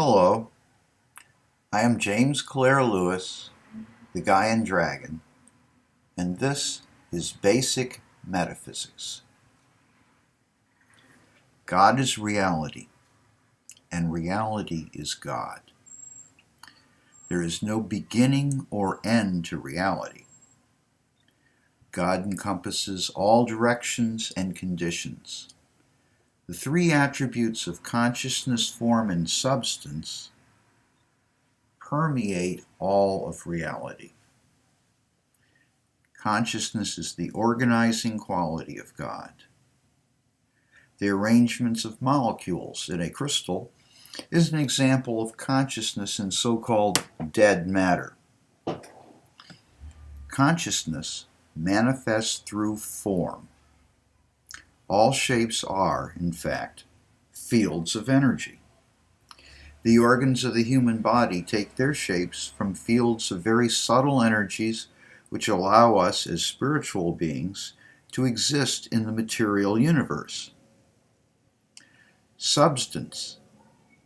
Hello, I am James Clare Lewis, the Gaian Dragon, and this is Basic Metaphysics. God is reality, and reality is God. There is no beginning or end to reality. God encompasses all directions and conditions. The three attributes of consciousness, form, and substance permeate all of reality. Consciousness is the organizing quality of God. The arrangements of molecules in a crystal is an example of consciousness in so-called dead matter. Consciousness manifests through form. All shapes are, in fact, fields of energy. The organs of the human body take their shapes from fields of very subtle energies which allow us as spiritual beings to exist in the material universe. Substance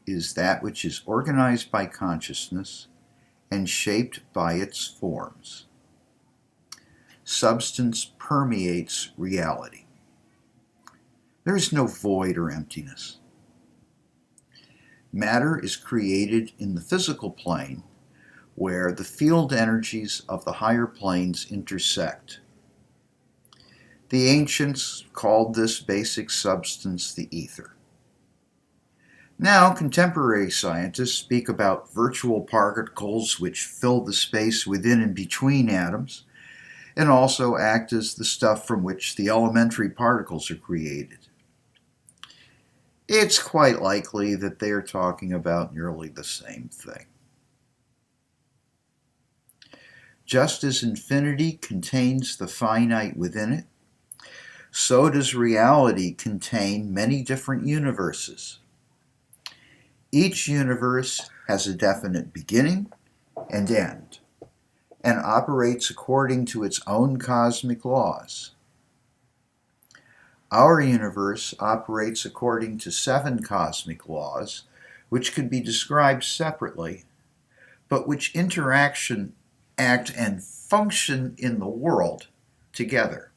is that which is organized by consciousness and shaped by its forms. Substance permeates reality. There is no void or emptiness. Matter is created in the physical plane, where the field energies of the higher planes intersect. The ancients called this basic substance the ether. Now, contemporary scientists speak about virtual particles which fill the space within and between atoms, and also act as the stuff from which the elementary particles are created. It's quite likely that they are talking about nearly the same thing. Just as infinity contains the finite within it, so does reality contain many different universes. Each universe has a definite beginning and end, and operates according to its own cosmic laws. Our universe operates according to 7 cosmic laws, which can be described separately, but which act and function in the world together.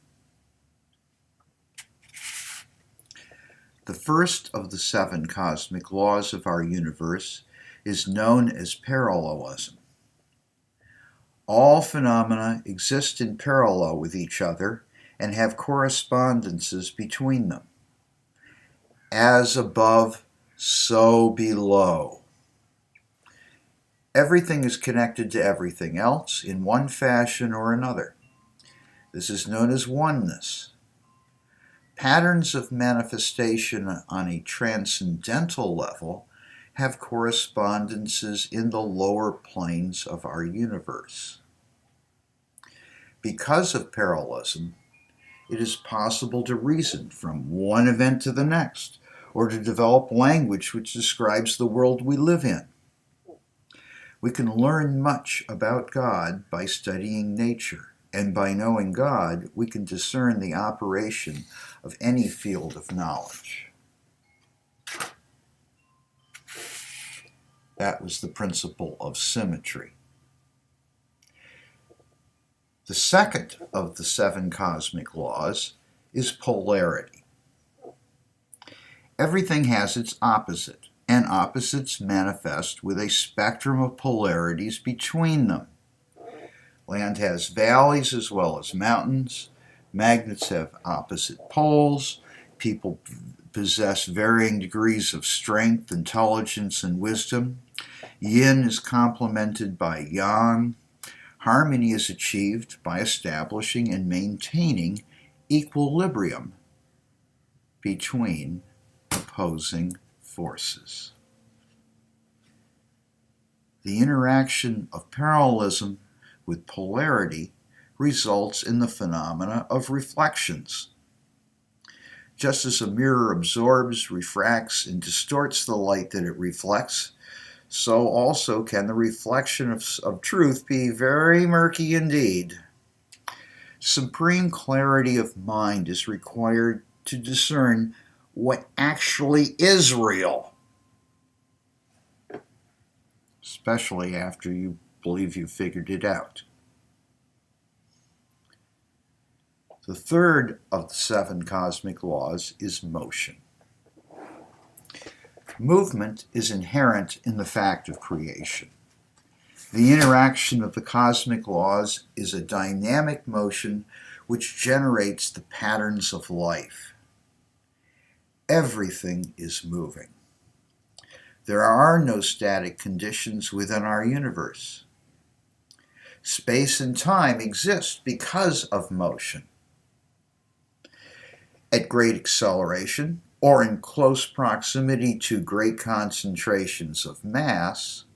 The first of the 7 cosmic laws of our universe is known as parallelism. All phenomena exist in parallel with each other and have correspondences between them. As above, so below. Everything is connected to everything else in one fashion or another. This is known as oneness. Patterns of manifestation on a transcendental level have correspondences in the lower planes of our universe. Because of parallelism, it is possible to reason from one event to the next, or to develop language which describes the world we live in. We can learn much about God by studying nature, and by knowing God, we can discern the operation of any field of knowledge. That was the principle of symmetry. The second of the 7 cosmic laws is polarity. Everything has its opposite, and opposites manifest with a spectrum of polarities between them. Land has valleys as well as mountains. Magnets have opposite poles. People possess varying degrees of strength, intelligence, and wisdom. Yin is complemented by yang. Harmony is achieved by establishing and maintaining equilibrium between opposing forces. The interaction of parallelism with polarity results in the phenomena of reflections. Just as a mirror absorbs, refracts, and distorts the light that it reflects, so also can the reflection of truth be very murky indeed. Supreme clarity of mind is required to discern what actually is real. especially after you believe you figured it out. The third of the 7 cosmic laws is motion. Movement is inherent in the fact of creation. The interaction of the cosmic laws is a dynamic motion which generates the patterns of life. Everything is moving. There are no static conditions within our universe. Space and time exist because of motion. At great acceleration, or in close proximity to great concentrations of mass,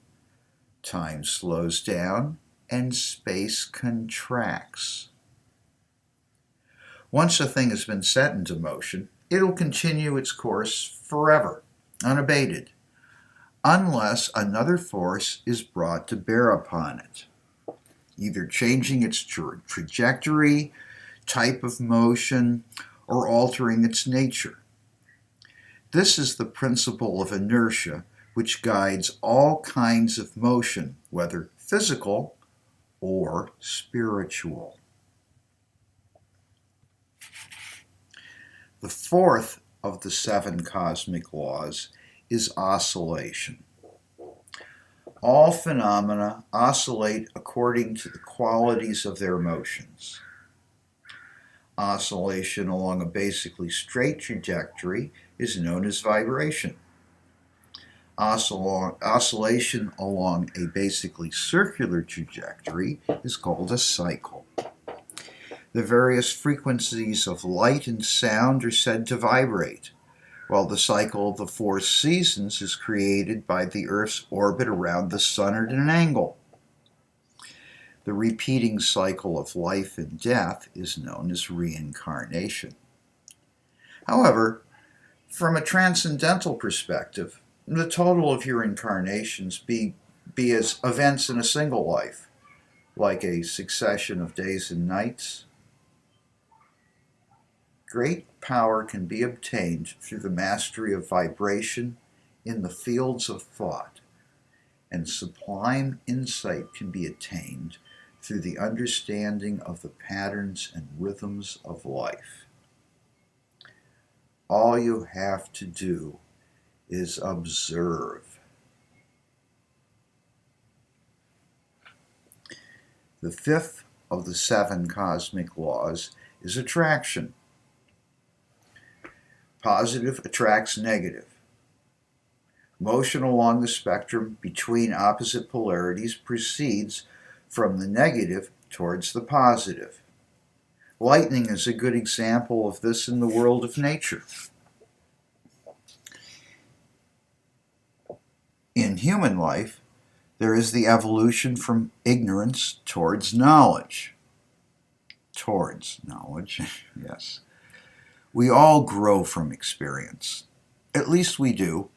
time slows down and space contracts. Once a thing has been set into motion, it'll continue its course forever, unabated, unless another force is brought to bear upon it, either changing its trajectory, type of motion, or altering its nature. This is the principle of inertia, which guides all kinds of motion, whether physical or spiritual. The fourth of the 7 cosmic laws is oscillation. All phenomena oscillate according to the qualities of their motions. Oscillation along a basically straight trajectory is known as vibration. Oscillation along a basically circular trajectory is called a cycle. The various frequencies of light and sound are said to vibrate, while the cycle of the 4 seasons is created by the Earth's orbit around the sun at an angle. The repeating cycle of life and death is known as reincarnation. However, from a transcendental perspective, the total of your incarnations be as events in a single life, like a succession of days and nights. Great power can be obtained through the mastery of vibration in the fields of thought, and sublime insight can be attained through the understanding of the patterns and rhythms of life. All you have to do is observe. The 5th of the 7 cosmic laws is attraction. Positive attracts negative. Motion along the spectrum between opposite polarities proceeds from the negative towards the positive. Lightning is a good example of this in the world of nature. In human life, there is the evolution from ignorance towards knowledge. Towards knowledge, yes. We all grow from experience. At least we do,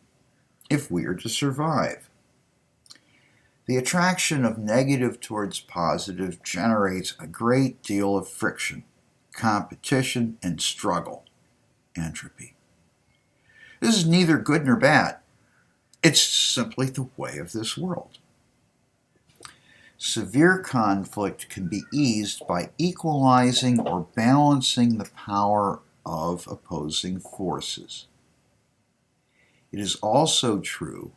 if we are to survive. The attraction of negative towards positive generates a great deal of friction, competition, and struggle, entropy. This is neither good nor bad. It's simply the way of this world. Severe conflict can be eased by equalizing or balancing the power of opposing forces. It is also true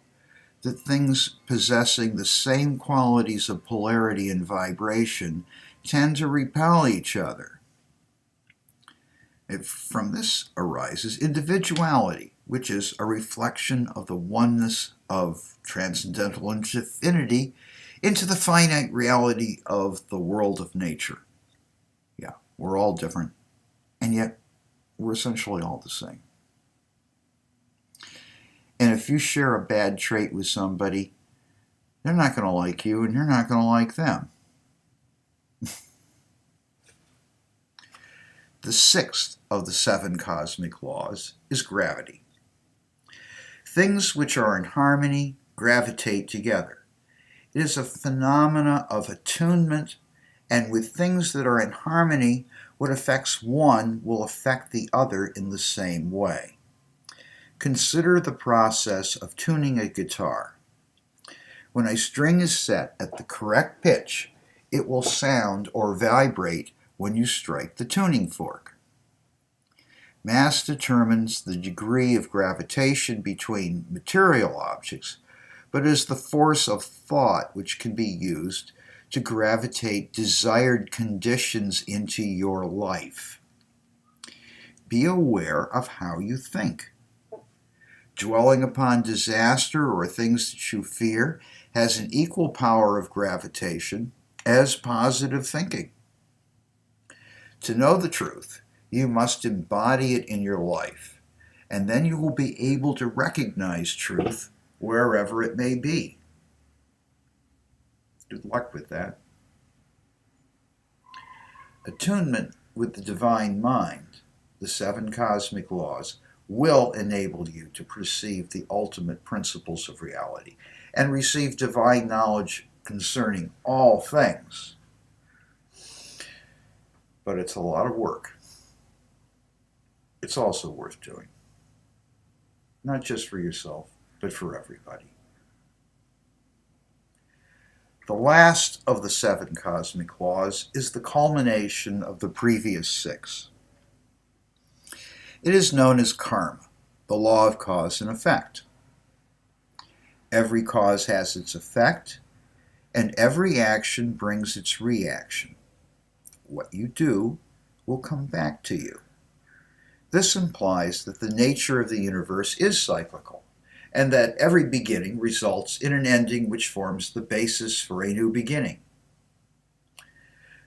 that things possessing the same qualities of polarity and vibration tend to repel each other. From this arises individuality, which is a reflection of the oneness of transcendental infinity into the finite reality of the world of nature. Yeah, we're all different, and yet we're essentially all the same. And if you share a bad trait with somebody, they're not going to like you and you're not going to like them. The 6th of the 7 cosmic laws is gravity. Things which are in harmony gravitate together. It is a phenomena of attunement, and with things that are in harmony, what affects one will affect the other in the same way. Consider the process of tuning a guitar. When a string is set at the correct pitch, it will sound or vibrate when you strike the tuning fork. Mass determines the degree of gravitation between material objects, but is the force of thought which can be used to gravitate desired conditions into your life. Be aware of how you think. Dwelling upon disaster or things that you fear has an equal power of gravitation as positive thinking. To know the truth, you must embody it in your life, and then you will be able to recognize truth wherever it may be. Good luck with that. Attunement with the divine mind, the 7 cosmic laws, will enable you to perceive the ultimate principles of reality and receive divine knowledge concerning all things. But it's a lot of work. It's also worth doing. Not just for yourself, but for everybody. The last of the 7 cosmic laws is the culmination of the previous 6. It is known as karma, the law of cause and effect. Every cause has its effect, and every action brings its reaction. What you do will come back to you. This implies that the nature of the universe is cyclical, and that every beginning results in an ending which forms the basis for a new beginning.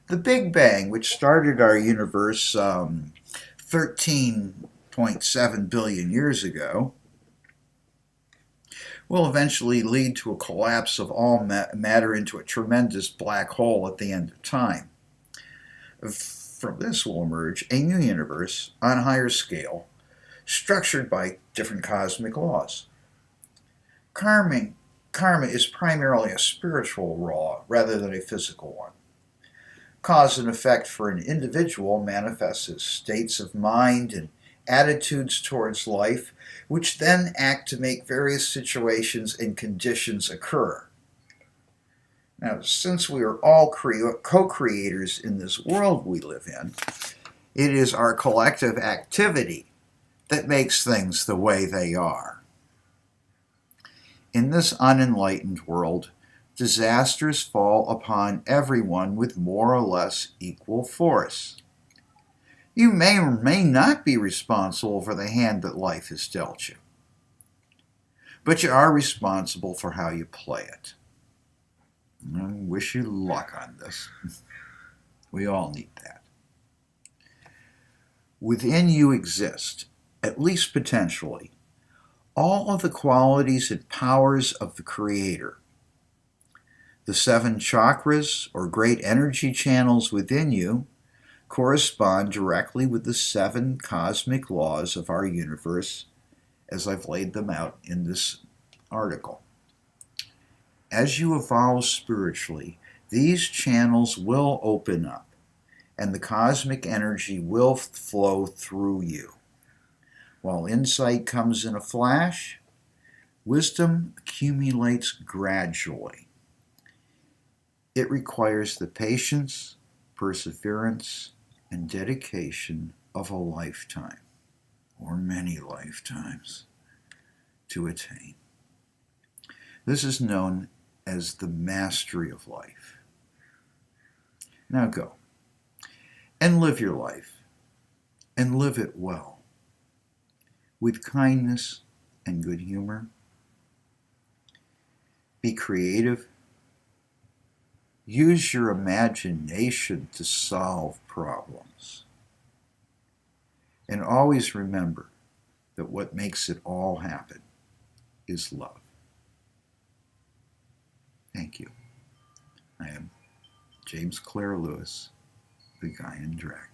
The Big Bang, which started our universe 13.7 billion years ago, will eventually lead to a collapse of all matter into a tremendous black hole at the end of time. From this will emerge a new universe on a higher scale, structured by different cosmic laws. Karma is primarily a spiritual law rather than a physical one. Cause and effect for an individual manifests as states of mind and attitudes towards life, which then act to make various situations and conditions occur. Now, since we are all co-creators in this world we live in, it is our collective activity that makes things the way they are. In this unenlightened world, disasters fall upon everyone with more or less equal force. You may or may not be responsible for the hand that life has dealt you, but you are responsible for how you play it. I wish you luck on this. We all need that. Within you exist, at least potentially, all of the qualities and powers of the Creator. The 7 chakras, or great energy channels within you, correspond directly with the 7 cosmic laws of our universe, as I've laid them out in this article. As you evolve spiritually, these channels will open up, and the cosmic energy will flow through you. While insight comes in a flash, wisdom accumulates gradually. It requires the patience, perseverance, and dedication of a lifetime, or many lifetimes, to attain. This is known as the mastery of life. Now go and live your life, and live it well, with kindness and good humor. Be creative. Use your imagination to solve problems. And always remember that what makes it all happen is love. Thank you. I am James Clare Lewis, the Guy in Drag.